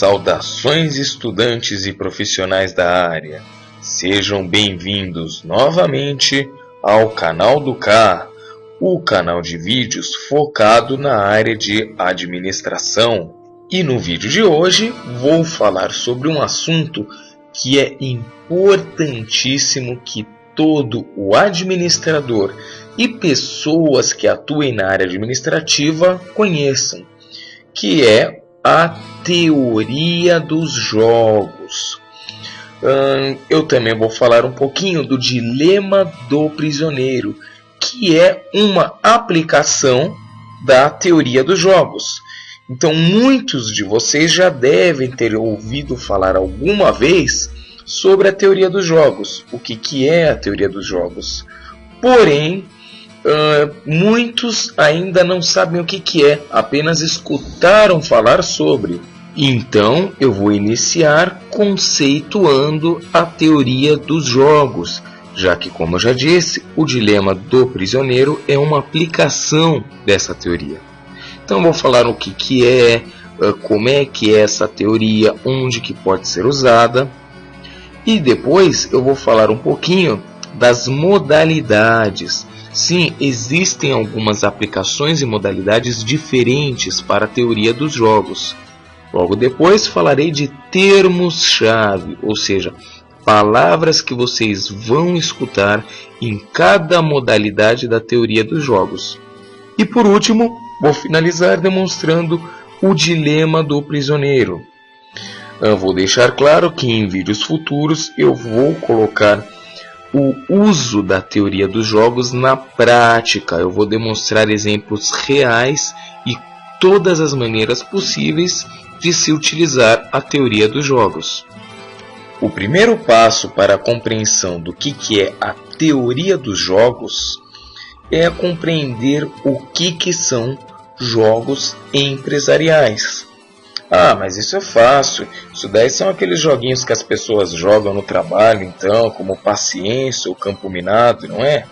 Saudações, estudantes e profissionais da área. Sejam bem-vindos novamente ao canal do K, o canal de vídeos focado na área de administração. E no vídeo de hoje vou falar sobre um assunto que é importantíssimo que todo o administrador e pessoas que atuem na área administrativa conheçam, que é a teoria dos jogos. Eu também vou falar um pouquinho do dilema do prisioneiro, que é uma aplicação da teoria dos jogos. Então, muitos de vocês já devem ter ouvido falar alguma vez sobre a teoria dos jogos, o que é a teoria dos jogos. Porém, muitos ainda não sabem o que é, apenas escutaram falar sobre. Então eu vou iniciar conceituando a teoria dos jogos, já que, como eu já disse, o dilema do prisioneiro é uma aplicação dessa teoria. Então vou falar o que é, como é que é essa teoria, onde que pode ser usada, e depois eu vou falar um pouquinho das modalidades. Sim, existem algumas aplicações e modalidades diferentes para a teoria dos jogos. Logo depois falarei de termos-chave, ou seja, palavras que vocês vão escutar em cada modalidade da teoria dos jogos. E por último, vou finalizar demonstrando o dilema do prisioneiro. Vou deixar claro que em vídeos futuros eu vou colocar o uso da teoria dos jogos na prática. Eu vou demonstrar exemplos reais e todas as maneiras possíveis de se utilizar a teoria dos jogos. O primeiro passo para a compreensão do que é a teoria dos jogos é compreender o que são jogos empresariais. Mas isso é fácil. Isso daí são aqueles joguinhos que as pessoas jogam no trabalho, então, como Paciência ou Campo Minado, não é?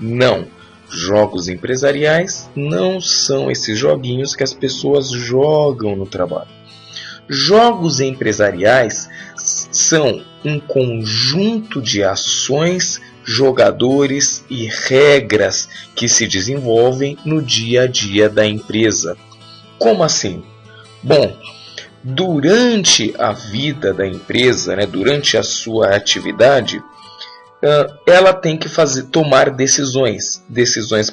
Não. Jogos empresariais não são esses joguinhos que as pessoas jogam no trabalho. Jogos empresariais são um conjunto de ações, jogadores e regras que se desenvolvem no dia a dia da empresa. Como assim? Bom, durante a vida da empresa, durante a sua atividade, ela tem que tomar decisões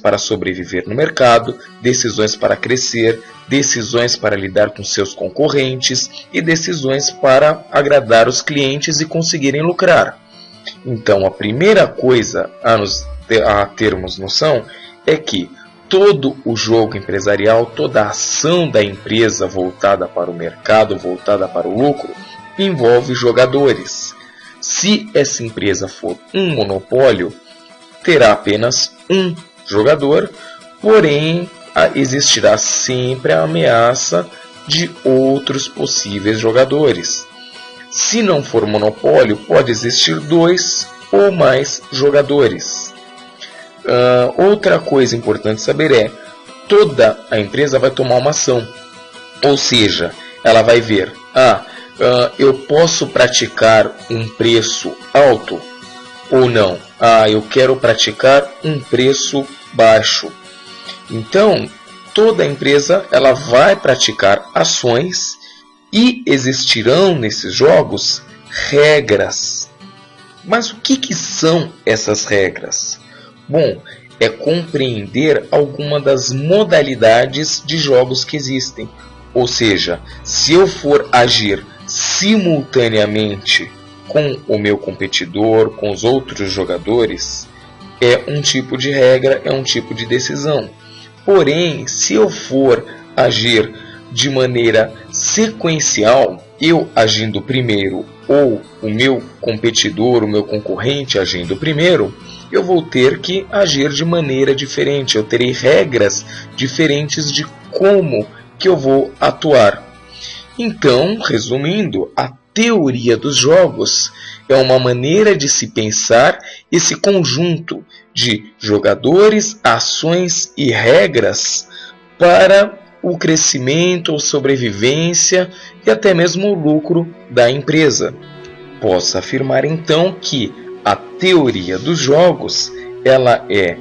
para sobreviver no mercado, decisões para crescer, decisões para lidar com seus concorrentes e decisões para agradar os clientes e conseguirem lucrar. Então, a primeira coisa a termos noção é que todo o jogo empresarial, toda a ação da empresa voltada para o mercado, voltada para o lucro, envolve jogadores. Se essa empresa for um monopólio, terá apenas um jogador, porém existirá sempre a ameaça de outros possíveis jogadores. Se não for monopólio, pode existir 2 ou mais jogadores. Outra coisa importante saber é, toda a empresa vai tomar uma ação, ou seja, ela vai ver, eu posso praticar um preço alto ou não? Eu quero praticar um preço baixo. Então, toda a empresa ela vai praticar ações e existirão nesses jogos regras. Mas o que são essas regras? Bom, é compreender alguma das modalidades de jogos que existem. Ou seja, se eu for agir simultaneamente com o meu competidor, com os outros jogadores, é um tipo de regra, é um tipo de decisão. Porém, se eu for agir de maneira sequencial, eu agindo primeiro ou o meu competidor, o meu concorrente agindo primeiro, eu vou ter que agir de maneira diferente. Eu terei regras diferentes de como que eu vou atuar. Então, resumindo, a teoria dos jogos é uma maneira de se pensar esse conjunto de jogadores, ações e regras para o crescimento ou sobrevivência e até mesmo o lucro da empresa. Posso afirmar então que a teoria dos jogos ela é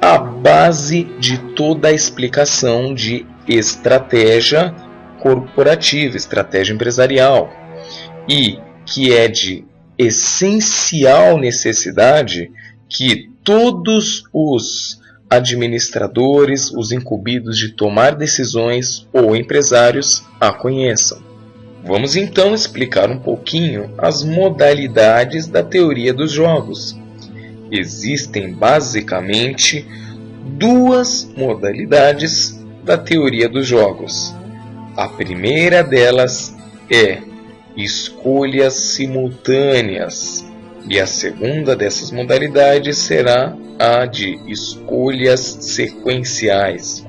a base de toda a explicação de estratégia corporativa, estratégia empresarial, e que é de essencial necessidade que todos os administradores, os incumbidos de tomar decisões ou empresários a conheçam. Vamos então explicar um pouquinho as modalidades da teoria dos jogos. Existem basicamente duas modalidades da teoria dos jogos. A primeira delas é escolhas simultâneas, e a segunda dessas modalidades será a de escolhas sequenciais.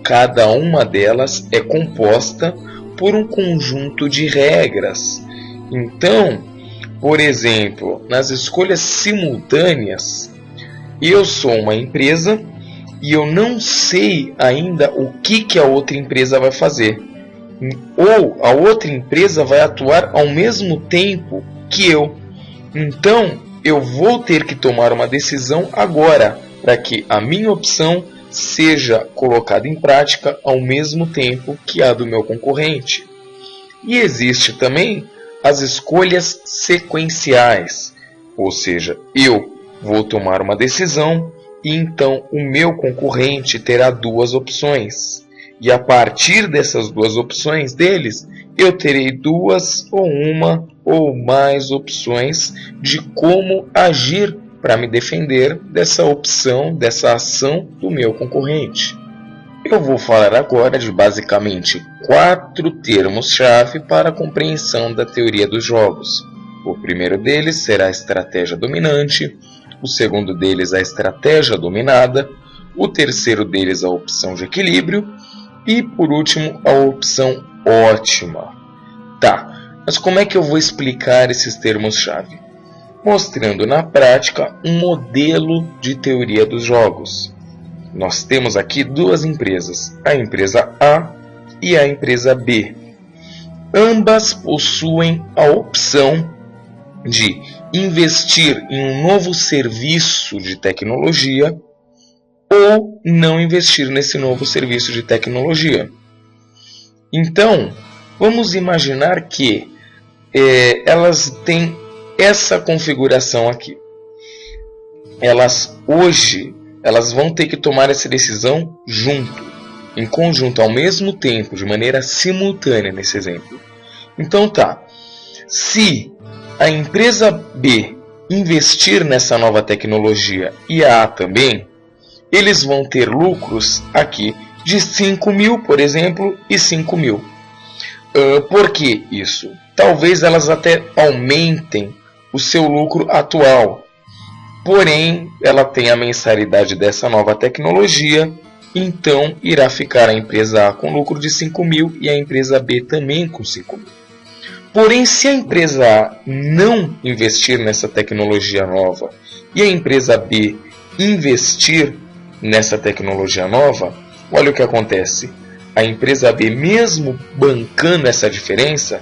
Cada uma delas é composta por um conjunto de regras. Então, por exemplo, nas escolhas simultâneas, eu sou uma empresa e eu não sei ainda o que a outra empresa vai fazer. Ou a outra empresa vai atuar ao mesmo tempo que eu. Então, eu vou ter que tomar uma decisão agora para que a minha opção seja colocada em prática ao mesmo tempo que a do meu concorrente. E existe também as escolhas sequenciais, ou seja, eu vou tomar uma decisão e então o meu concorrente terá duas opções. E a partir dessas duas opções deles, eu terei duas ou uma ou mais opções de como agir para me defender dessa opção, dessa ação do meu concorrente. Eu vou falar agora de basicamente 4 termos-chave para a compreensão da teoria dos jogos. O primeiro deles será a estratégia dominante, o segundo deles a estratégia dominada, o terceiro deles a opção de equilíbrio e, por último, a opção ótima. Tá, mas como é que eu vou explicar esses termos-chave? Mostrando na prática um modelo de teoria dos jogos. Nós temos aqui duas empresas, a empresa A e a empresa B. Ambas possuem a opção de investir em um novo serviço de tecnologia ou não investir nesse novo serviço de tecnologia. Então, vamos imaginar que elas têm essa configuração aqui. Elas vão ter que tomar essa decisão em conjunto, ao mesmo tempo, de maneira simultânea nesse exemplo. Então tá, se a empresa B investir nessa nova tecnologia e a A também, eles vão ter lucros aqui de 5 mil, por exemplo, e 5 mil. Por que isso? Talvez elas até aumentem o seu lucro atual. Porém, ela tem a mensalidade dessa nova tecnologia, então irá ficar a empresa A com lucro de 5 mil e a empresa B também com 5 mil. Porém, se a empresa A não investir nessa tecnologia nova e a empresa B investir nessa tecnologia nova, olha o que acontece. A empresa B, mesmo bancando essa diferença,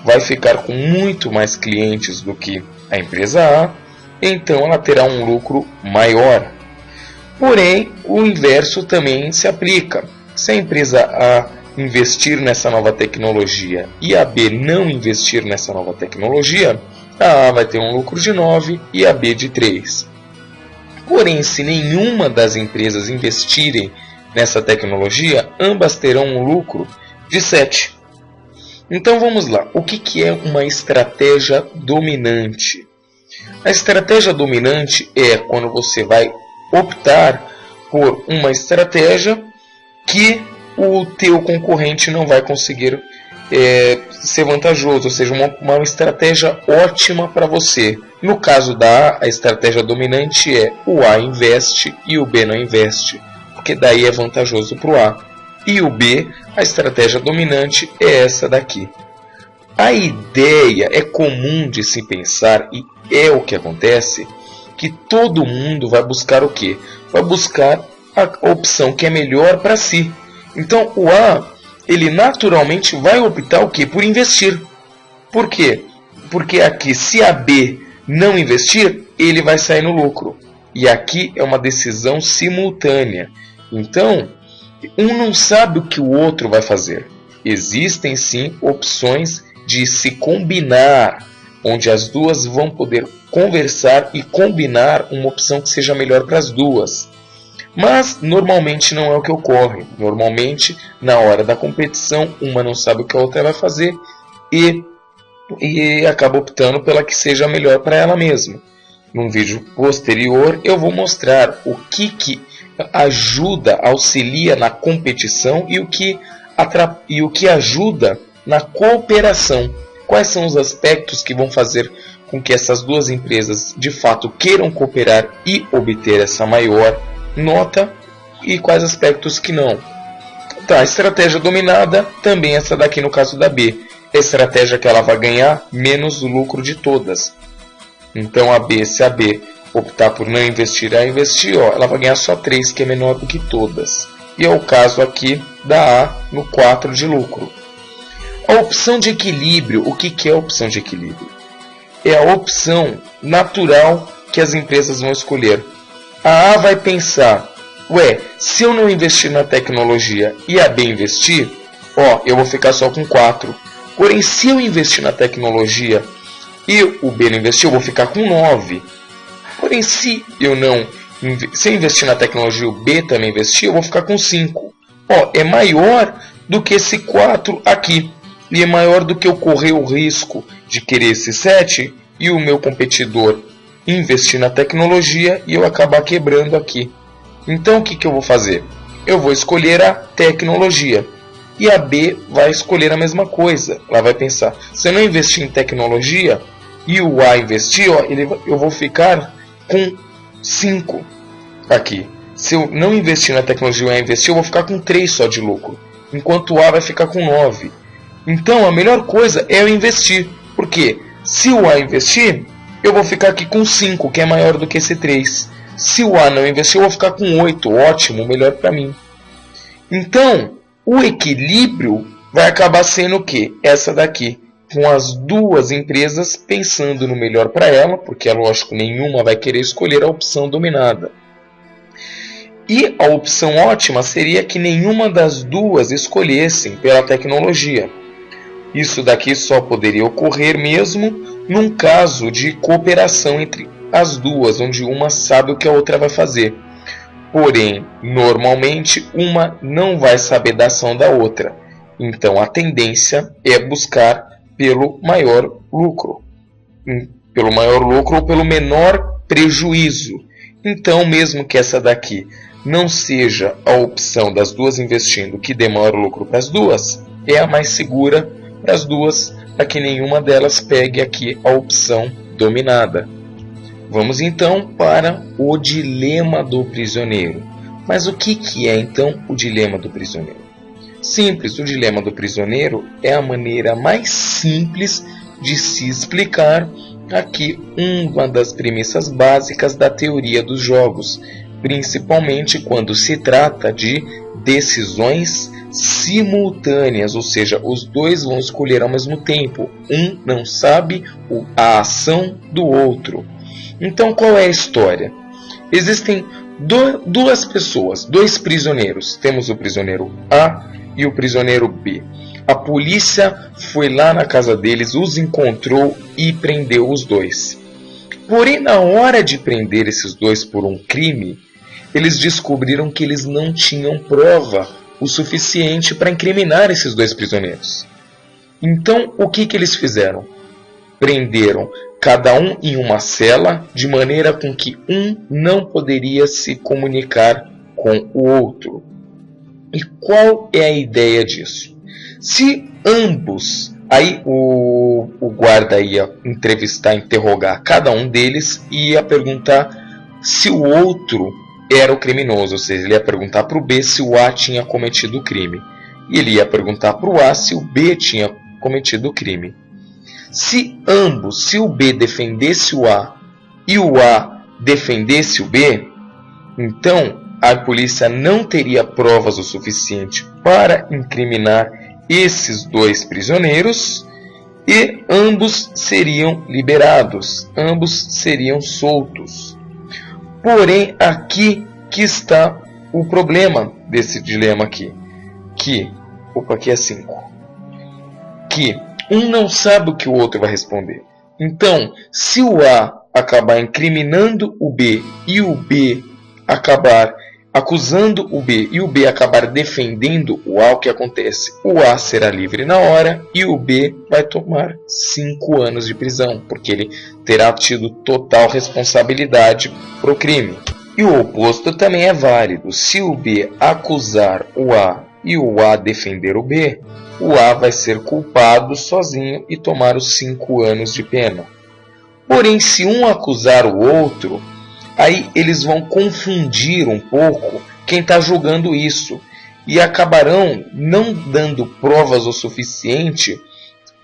vai ficar com muito mais clientes do que a empresa A, então ela terá um lucro maior. Porém, o inverso também se aplica. Se a empresa A investir nessa nova tecnologia e a B não investir nessa nova tecnologia, a A vai ter um lucro de 9 e a B de 3. Porém, se nenhuma das empresas investirem nessa tecnologia, ambas terão um lucro de 7. Então vamos lá, o que é uma estratégia dominante? A estratégia dominante é quando você vai optar por uma estratégia que o teu concorrente não vai conseguir ser vantajoso, ou seja, uma estratégia ótima para você. No caso da A, a estratégia dominante é o A investe e o B não investe, porque daí é vantajoso para o A. E o B, a estratégia dominante é essa daqui. A ideia é comum de se pensar, e é o que acontece, que todo mundo vai buscar o quê? Vai buscar a opção que é melhor para si. Então o A, ele naturalmente vai optar o quê? Por investir. Por quê? Porque aqui, se a B não investir, ele vai sair no lucro. E aqui é uma decisão simultânea. Então, um não sabe o que o outro vai fazer. Existem sim opções de se combinar, onde as duas vão poder conversar e combinar uma opção que seja melhor para as duas. Mas normalmente não é o que ocorre. Normalmente, na hora da competição, uma não sabe o que a outra vai fazer e acaba optando pela que seja melhor para ela mesma. Num vídeo posterior eu vou mostrar o que ajuda, auxilia na competição e o que ajuda na cooperação. Quais são os aspectos que vão fazer com que essas duas empresas de fato queiram cooperar e obter essa maior nota e quais aspectos que não. Tá, a estratégia dominada também essa daqui no caso da B. A estratégia que ela vai ganhar menos o lucro de todas. Então se a B optar por não investir a investir, ela vai ganhar só 3, que é menor do que todas. E é o caso aqui da A no 4 de lucro. A opção de equilíbrio, o que é a opção de equilíbrio? É a opção natural que as empresas vão escolher. A A vai pensar, se eu não investir na tecnologia e a B investir, eu vou ficar só com 4. Porém, se eu investir na tecnologia e o B não investir, eu vou ficar com 9. Porém, se eu investir na tecnologia e o B também investir, eu vou ficar com 5. É maior do que esse 4 aqui. E é maior do que eu correr o risco de querer esse 7 e o meu competidor investir na tecnologia e eu acabar quebrando aqui. Então o que eu vou fazer? Eu vou escolher a tecnologia. E a B vai escolher a mesma coisa. Ela vai pensar, se eu não investir em tecnologia e o A investir, eu vou ficar com 5 aqui. Se eu não investir na tecnologia e o A investir, eu vou ficar com 3 só de lucro. Enquanto o A vai ficar com 9. Então a melhor coisa é eu investir. Porque se o A investir, eu vou ficar aqui com 5, que é maior do que esse 3. Se o A não investir, eu vou ficar com 8. Ótimo, melhor para mim. Então, o equilíbrio vai acabar sendo o quê? Essa daqui. Com as duas empresas pensando no melhor para ela, porque é lógico, nenhuma vai querer escolher a opção dominada. E a opção ótima seria que nenhuma das duas escolhessem pela tecnologia. Isso daqui só poderia ocorrer mesmo num caso de cooperação entre as duas, onde uma sabe o que a outra vai fazer. Porém, normalmente, uma não vai saber da ação da outra. Então, a tendência é buscar pelo maior lucro. Pelo maior lucro ou pelo menor prejuízo. Então, mesmo que essa daqui não seja a opção das duas investindo que dê maior lucro para as duas, é a mais segura para as duas, para que nenhuma delas pegue aqui a opção dominada. Vamos então para o dilema do prisioneiro. Mas o que é então o dilema do prisioneiro? Simples, o dilema do prisioneiro é a maneira mais simples de se explicar aqui uma das premissas básicas da teoria dos jogos, principalmente quando se trata de decisões simultâneas, ou seja, os dois vão escolher ao mesmo tempo. Um não sabe a ação do outro. Então, qual é a história? Existem duas pessoas, dois prisioneiros. Temos o prisioneiro A e o prisioneiro B. A polícia foi lá na casa deles, os encontrou e prendeu os dois. Porém, na hora de prender esses dois por um crime, eles descobriram que eles não tinham prova o suficiente para incriminar esses dois prisioneiros. Então, o que eles fizeram? Prenderam cada um em uma cela, de maneira com que um não poderia se comunicar com o outro. E qual é a ideia disso? Se ambos, aí o guarda ia interrogar cada um deles e ia perguntar se o outro era o criminoso, ou seja, ele ia perguntar para o B se o A tinha cometido o crime. E ele ia perguntar para o A se o B tinha cometido o crime. Se o B defendesse o A e o A defendesse o B, então a polícia não teria provas o suficiente para incriminar esses dois prisioneiros e ambos seriam liberados, ambos seriam soltos. Porém, aqui que está o problema desse dilema aqui, aqui é 5, que um não sabe o que o outro vai responder. Então, se o A acabar incriminando o B e o B acabar acusando o B e o B acabar defendendo o A, o que acontece? O A será livre na hora e o B vai tomar 5 anos de prisão, porque ele terá tido total responsabilidade para o crime. E o oposto também é válido. Se o B acusar o A e o A defender o B, o A vai ser culpado sozinho e tomar os 5 anos de pena. Porém, se um acusar o outro, aí eles vão confundir um pouco quem está julgando isso e acabarão não dando provas o suficiente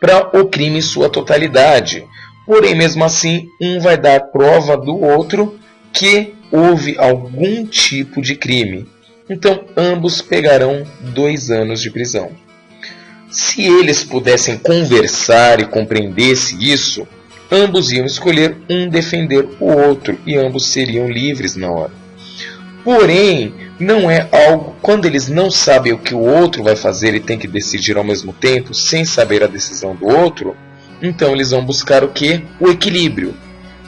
para o crime em sua totalidade. Porém, mesmo assim, um vai dar prova do outro que houve algum tipo de crime. Então, ambos pegarão 2 anos de prisão. Se eles pudessem conversar e compreendesse isso, ambos iam escolher um defender o outro e ambos seriam livres na hora. Porém, não é algo, quando eles não sabem o que o outro vai fazer e tem que decidir ao mesmo tempo, sem saber a decisão do outro, então eles vão buscar o que? O equilíbrio,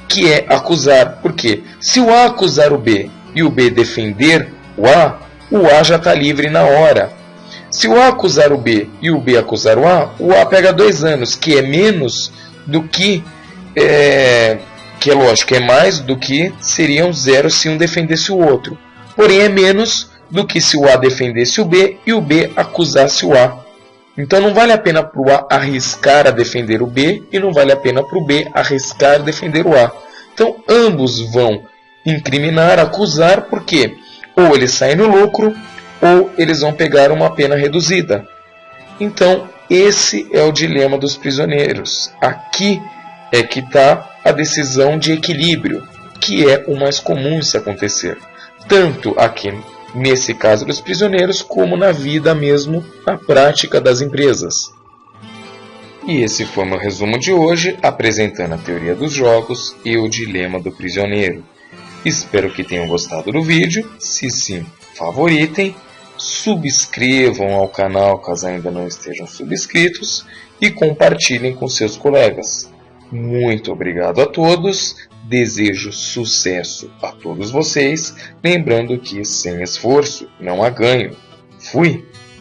que é acusar. Porque se o A acusar o B e o B defender o A já está livre na hora. Se o A acusar o B e o B acusar o A pega 2 anos, que é menos do que é lógico, é mais do que seriam 0 se um defendesse o outro. Porém, é menos do que se o A defendesse o B e o B acusasse o A. Então não vale a pena para o A arriscar a defender o B e não vale a pena para o B arriscar defender o A. Então ambos vão incriminar, acusar, porque ou eles saem no lucro ou eles vão pegar uma pena reduzida. Então esse é o dilema dos prisioneiros. Aqui é que está a decisão de equilíbrio, que é o mais comum se acontecer. Tanto aqui nesse caso dos prisioneiros, como na vida mesmo, na prática das empresas. E esse foi meu resumo de hoje, apresentando a teoria dos jogos e o dilema do prisioneiro. Espero que tenham gostado do vídeo. Se sim, favoritem, subscrevam ao canal caso ainda não estejam subscritos e compartilhem com seus colegas. Muito obrigado a todos, desejo sucesso a todos vocês, lembrando que sem esforço não há ganho. Fui!